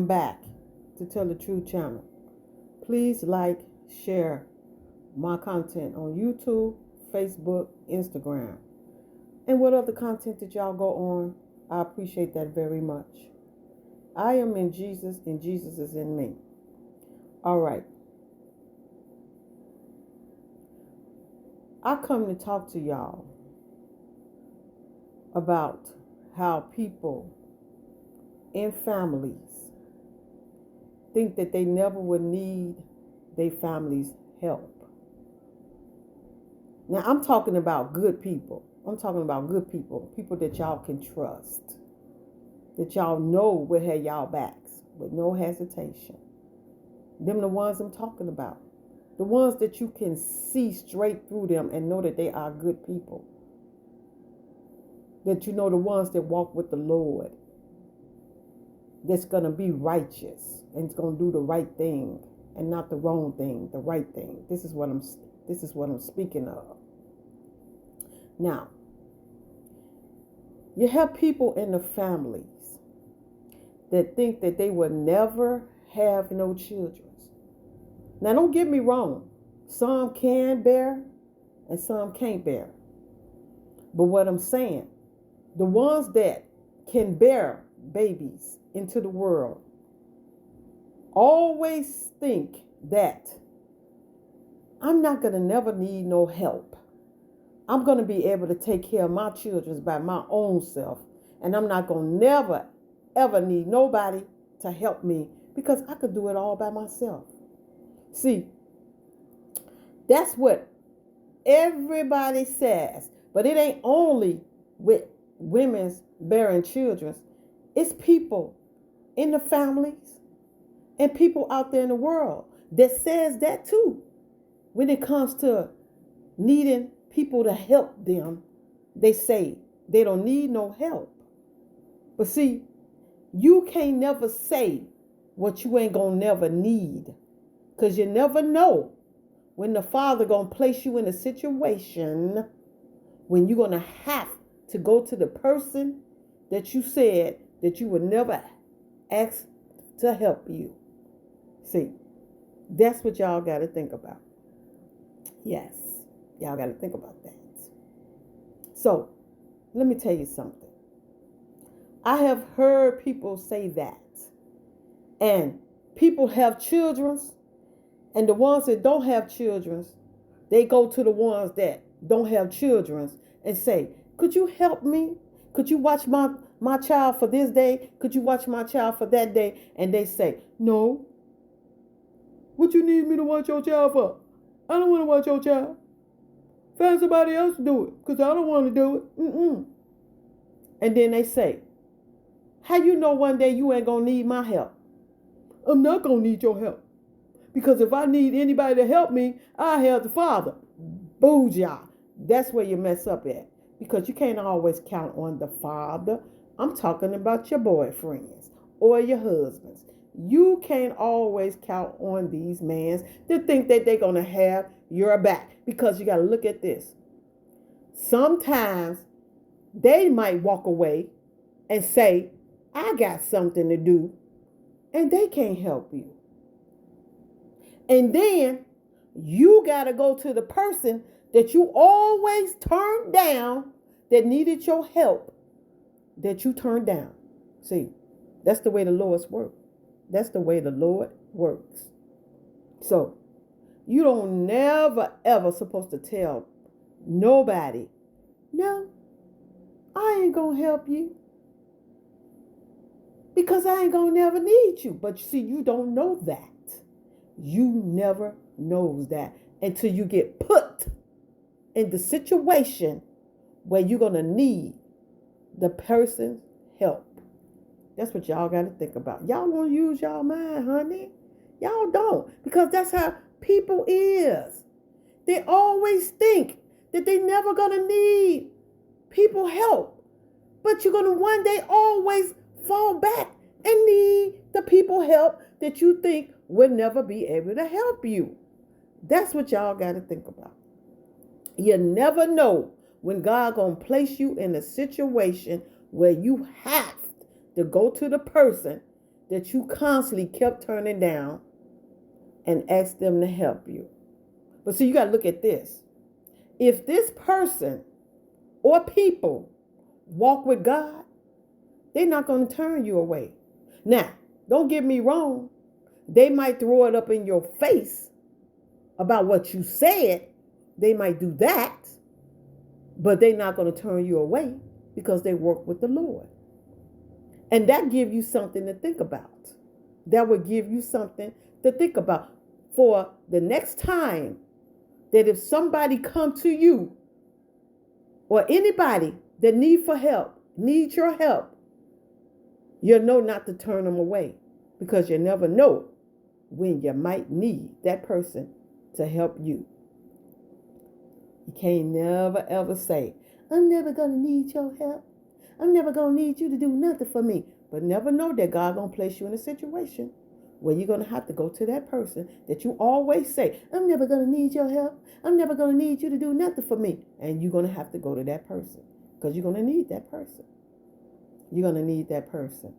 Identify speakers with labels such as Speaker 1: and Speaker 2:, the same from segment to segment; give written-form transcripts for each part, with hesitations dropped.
Speaker 1: Welcome back to Tell the Truth channel. Please like, share my content on YouTube, Facebook, Instagram, and what other content that y'all go on. I appreciate that very much. I am in Jesus and Jesus is in me. All right. I come to talk to y'all about how people in families think that they never would need their family's help. Now, I'm talking about good people. I'm talking about good people, people that y'all can trust, that y'all know will have y'all backs with no hesitation. Them the ones I'm talking about. The ones that you can see straight through them and know that they are good people. That you know the ones that walk with the Lord. That's going to be righteous and it's going to do the right thing and not the wrong thing, the right thing. This is what I'm speaking of. Now, you have people in the families that think that they will never have no children. Now, don't get me wrong. Some can bear and some can't bear. But what I'm saying, the ones that can bear babies into the world always think that I'm not going to never need no help. I'm going to be able to take care of my children by my own self. And I'm not going to never, ever need nobody to help me because I could do it all by myself. See, that's what everybody says. But it ain't only with women's bearing children. It's people in the families and people out there in the world that says that too. When it comes to needing people to help them, they say they don't need no help. But see, you can't never say what you ain't gonna never need. Because you never know when the Father gonna place you in a situation when you're gonna have to go to the person that you said that you would never ask to help you. See, that's what y'all got to think about. Yes, y'all got to think about that. So, let me tell you something. I have heard people say that. And people have children, and the ones that don't have children, they go to the ones that don't have children and say, could you help me? Could you watch my child for this day? Could you watch my child for that day? And they say, no. What you need me to watch your child for? I don't want to watch your child. Find somebody else to do it because I don't want to do it. And then they say, how you know one day you ain't going to need my help? I'm not going to need your help. Because if I need anybody to help me, I have the Father. Booyah. That's where you mess up at. Because you can't always count on the Father. I'm talking about your boyfriends or your husbands. You can't always count on these men to think that they're going to have your back. Because you got to look at this. Sometimes they might walk away and say, I got something to do. And they can't help you. And then you got to go to the person that you always turned down that needed your help that you turned down. See, that's the way the Lord's work. That's the way the Lord works. So, you don't never, ever supposed to tell nobody, no, I ain't going to help you. Because I ain't going to never need you. But you see, you don't know that. You never knows that until you get put in the situation where you're going to need the person's help. That's what y'all got to think about. Y'all won't use y'all mind, honey. Y'all don't. Because that's how people is. They always think that they never going to need people help. But you're going to one day always fall back and need the people help that you think will never be able to help you. That's what y'all got to think about. You never know when God going to place you in a situation where you have to go to the person that you constantly kept turning down and asked them to help you. But see, you got to look at this. If this person or people walk with God, they're not going to turn you away. Now, don't get me wrong. They might throw it up in your face about what you said. They might do that, but they're not going to turn you away because they work with the Lord. And that gives you something to think about. That would give you something to think about for the next time that if somebody come to you or anybody that needs your help, you'll know not to turn them away because you never know when you might need that person to help you. You can't never ever say, I'm never going to need your help. I'm never going to need you to do nothing for me. But never know that God going to place you in a situation where you're going to have to go to that person that you always say, I'm never going to need your help. I'm never going to need you to do nothing for me. And you're going to have to go to that person because you're going to need that person. You're going to need that person.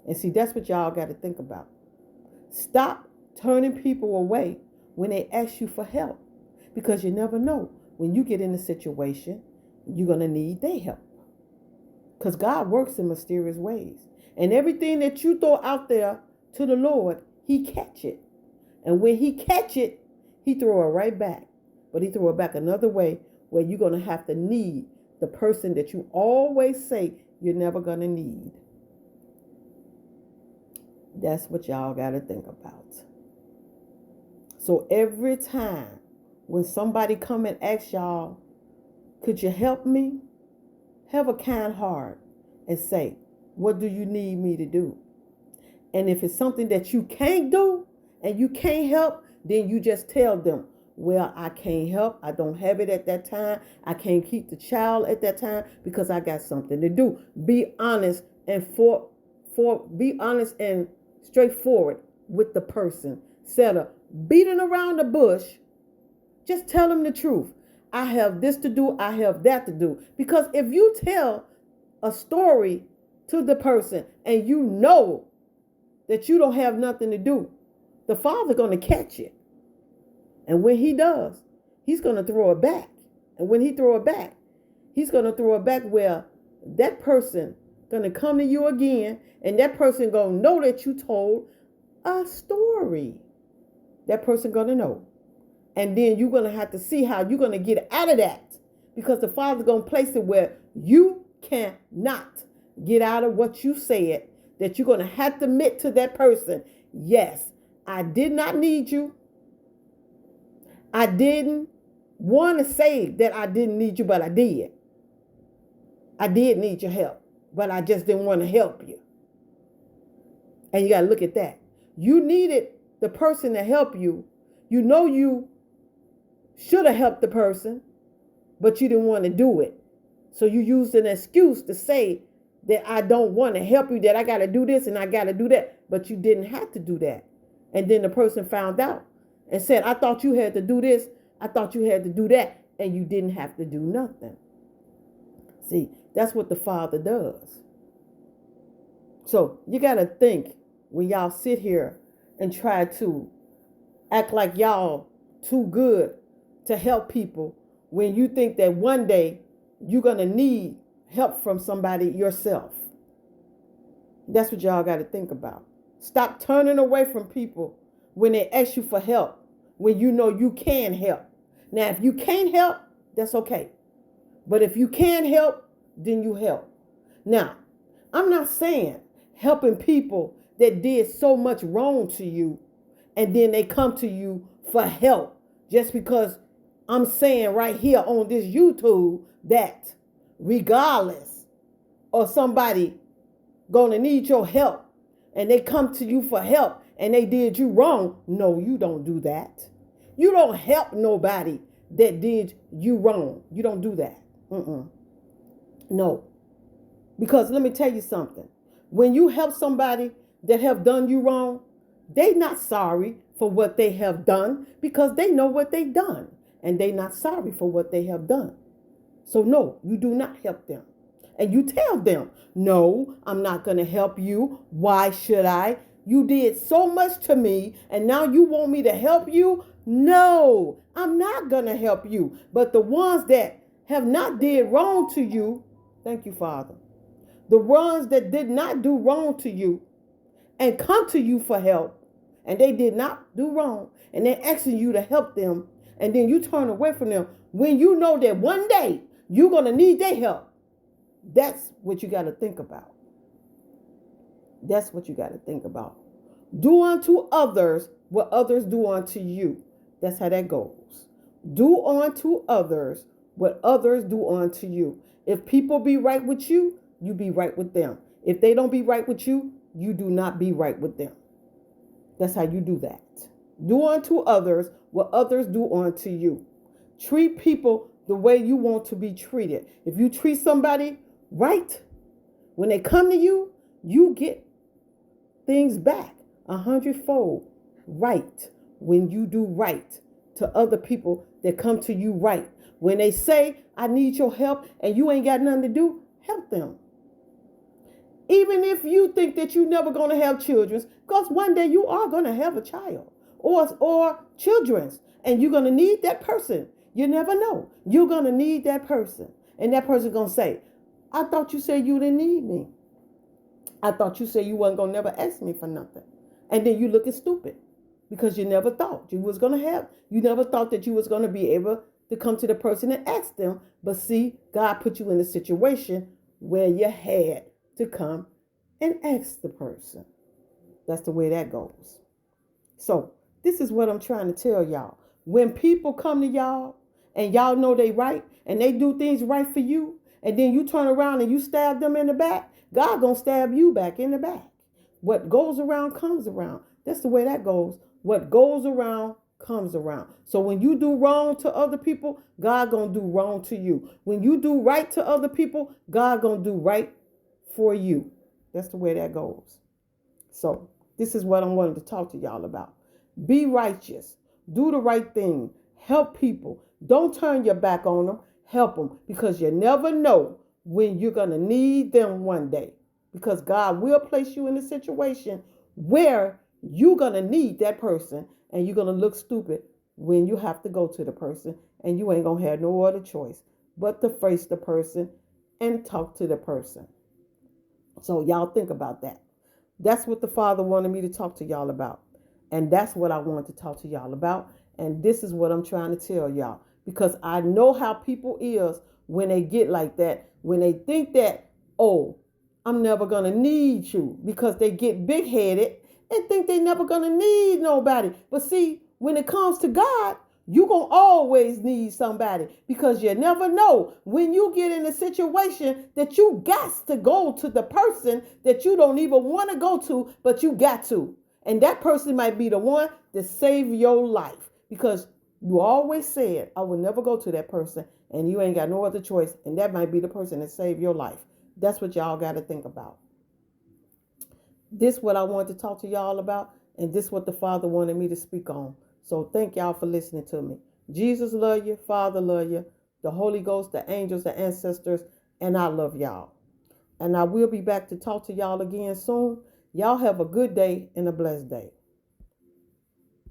Speaker 1: And see, that's what y'all got to think about. Stop turning people away when they ask you for help because you never know when you get in a situation, you're going to need their help. Because God works in mysterious ways. And everything that you throw out there to the Lord, he catch it. And when he catch it, he throw it right back. But he throw it back another way where you're going to have to need the person that you always say you're never going to need. That's what y'all got to think about. So every time when somebody come and ask y'all, could you help me? Have a kind heart and say, what do you need me to do? And if it's something that you can't do and you can't help, then you just tell them, well, I can't help. I don't have it at that time. I can't keep the child at that time because I got something to do. Be honest and be honest and straightforward with the person. Instead of beating around the bush, just tell them the truth. I have this to do. I have that to do. Because if you tell a story to the person and you know that you don't have nothing to do, the Father's going to catch it. And when he does, he's going to throw it back. And when he throw it back, he's going to throw it back where that person going to come to you again, and that person going to know that you told a story. That person going to know. And then you're going to have to see how you're going to get out of that. Because the Father's going to place it where you cannot get out of what you said. That you're going to have to admit to that person, yes, I did not need you. I didn't want to say that I didn't need you, but I did. I did need your help, but I just didn't want to help you. And you got to look at that. You needed the person to help you. You know you should have helped the person, but you didn't want to do it. So you used an excuse to say that I don't want to help you, that I got to do this and I got to do that. But you didn't have to do that. And then the person found out and said, I thought you had to do this. I thought you had to do that. And you didn't have to do nothing. See, that's what the Father does. So you got to think when y'all sit here and try to act like y'all too good to help people when you think that one day you're going to need help from somebody yourself. That's what y'all got to think about. Stop turning away from people when they ask you for help, when you know you can help. Now, if you can't help, that's okay. But if you can help, then you help. Now, I'm not saying helping people that did so much wrong to you and then they come to you for help just because I'm saying right here on this YouTube that regardless of somebody going to need your help and they come to you for help and they did you wrong, no, you don't do that. You don't help nobody that did you wrong. You don't do that. No. Because let me tell you something. When you help somebody that have done you wrong, they not sorry for what they have done because they know what they've done. And they not sorry for what they have done. So no, you do not help them. And you tell them, no, I'm not going to help you. Why should I? You did so much to me, and now you want me to help you? No, I'm not going to help you. But the ones that have not did wrong to you, thank you, Father. The ones that did not do wrong to you and come to you for help, and they did not do wrong, and they're asking you to help them, and then you turn away from them when you know that one day you're going to need their help. That's what you got to think about. That's what you got to think about. Do unto others what others do unto you. That's how that goes. Do unto others what others do unto you. If people be right with you, you be right with them. If they don't be right with you, you do not be right with them. That's how you do that. Do unto others what others do unto you. Treat people the way you want to be treated. If you treat somebody right, when they come to you, you get things back 100-fold right when you do right to other people that come to you right. When they say, I need your help, and you ain't got nothing to do, help them. Even if you think that you're never going to have children, because one day you are going to have a child or children's, and you're going to need that person. You never know. You're going to need that person. And that person's going to say, I thought you said you didn't need me. I thought you said you wasn't going to never ask me for nothing. And then you looking stupid because you never thought you was going to have, you never thought that you was going to be able to come to the person and ask them. But see, God put you in a situation where you had to come and ask the person. That's the way that goes. So this is what I'm trying to tell y'all. When people come to y'all and y'all know they right and they do things right for you, and then you turn around and you stab them in the back, God gonna stab you back in the back. What goes around comes around. That's the way that goes. What goes around comes around. So when you do wrong to other people, God gonna do wrong to you. When you do right to other people, God gonna do right for you. That's the way that goes. So this is what I wanted to talk to y'all about. Be righteous. Do the right thing. Help people. Don't turn your back on them. Help them, because you never know when you're going to need them one day. Because God will place you in a situation where you're going to need that person, and you're going to look stupid when you have to go to the person, and you ain't going to have no other choice but to face the person and talk to the person. So y'all think about that. That's what the Father wanted me to talk to y'all about. And that's what I wanted to talk to y'all about. And this is what I'm trying to tell y'all. Because I know how people is when they get like that. When they think that, oh, I'm never going to need you. Because they get big-headed and think they never going to need nobody. But see, when it comes to God, you're going to always need somebody, because you never know when you get in a situation that you got to go to the person that you don't even want to go to, but you got to. And that person might be the one that save your life, because you always said, I will never go to that person, and you ain't got no other choice. And that might be the person that saved your life. That's what y'all got to think about. This is what I wanted to talk to y'all about, and this is what the Father wanted me to speak on. So thank y'all for listening to me. Jesus love you. Father love you. The Holy Ghost, the angels, the ancestors, and I love y'all. And I will be back to talk to y'all again soon. Y'all have a good day and a blessed day.